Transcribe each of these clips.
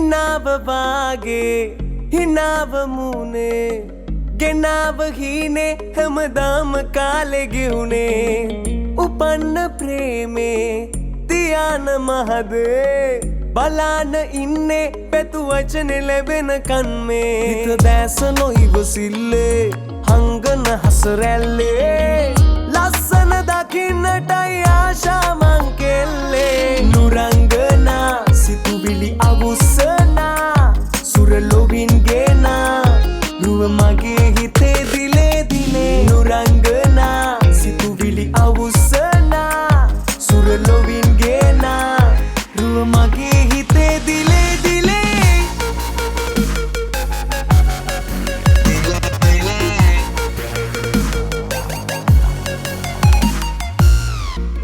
හිනාව වාගේ හිනාව මූනේ ගෙනාව හීනේ හැමදාම කාලෙ ගෙවුනේ උපන්න ප්‍රේමේ තියාන මහදේ බලාන ඉන්නේ පැතු වචන ලැබෙන කන්මේ හිත දැස නොයිවසිල්ලේ හංගන හසරැල්ලේ ලස්සන දකින්නටයි ආශා මං කෙල්ලේ නුරංගනා සිතුවිලි අවුස්සනා සුරලොවින් ගේනා රුව මගේ හිතේ දිලේ දිලේ නුරංගනා සිතුවිලි අවුස්සනා සුරලොවින් ගේනා රුව මගේ හිතේ දිලේ දිලේ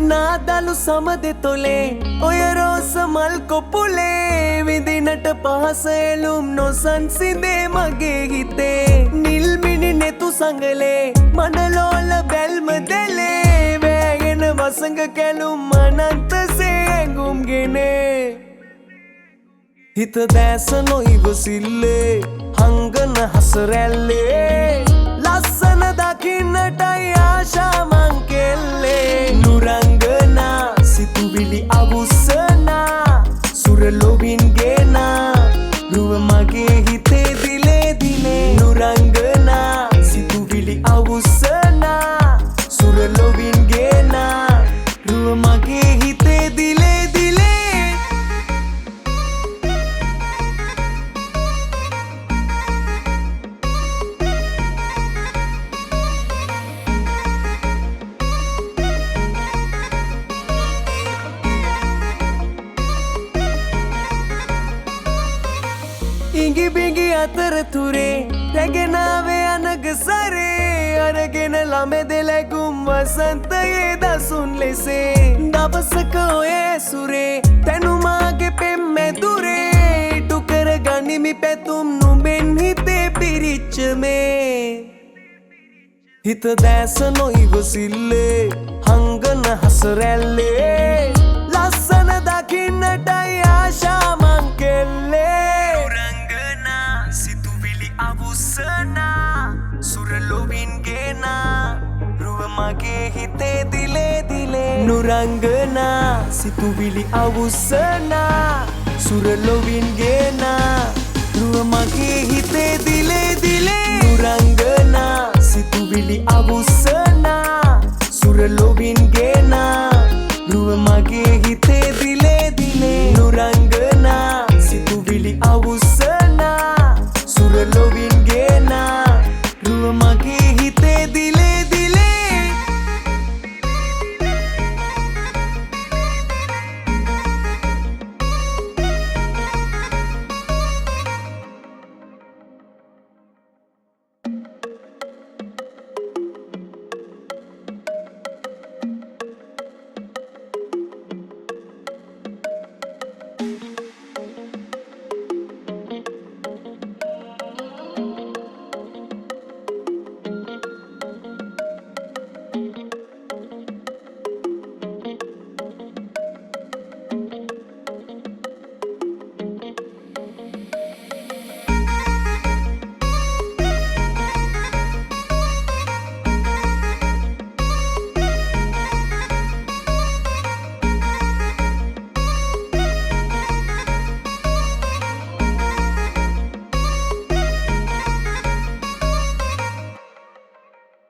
නාදලු සමදෙ තොලේ ඔය රෝස මල් කොපුලේ විදිනට පහස එළුම් නොසන්සිදේ මගේ හිතේ නිල්මිනි නෙතු සඟලේ මඩලෝල බැල්ම දෙලේ වෑගෙන වසඟ කැලුම් අනන්තසේ ඇඟුම්ගෙනේ හිත දැස නොයිවසිල්ලේ හංගන හසරැල්ලේ ලස්සන දකින්නටයි ආශා මං කෙල්ලේ නුරංගනා සිතුවිලි අවුස්සනා සුරලොවින් ගේනා රුව මගේ හිතේ දිලේ දිලේ නුරංගනා සිතුවිලි අවුස්සනා සුරලොවින් ගේනා රුව මගේ හිතේ දිලේ දිලේ ඉඟි බිඟි අතරතුරේ රැගෙනාවේ අනග සරේ අරගෙන ළමෙදෙ ලැගුම් වසන්තයේ දසුන් ලෙසේ දවසක ඔය සුරේ තැනුමාගේ පෙම්මැදුරේ ඉටු කර ගනිමි පැතුම් නුඹෙන් හිතේ පිරිච්ච මේ හිත දැස නොයිවසිල්ලේ හංගන හසරැල්ලේ ලස්සන දකින්නටයි ආශා මං කෙල්ලේ අවුස්සනා සුරලොවින් ගේනා රුව මගේ හිතේ දිලේ දිලේ නුරංගනා සිතුවිලි අවුස්සනා සුරලොවින් ගේනා රුව මගේ හිතේ දිලේ දිලේ නුරංගනා සිතුවිලි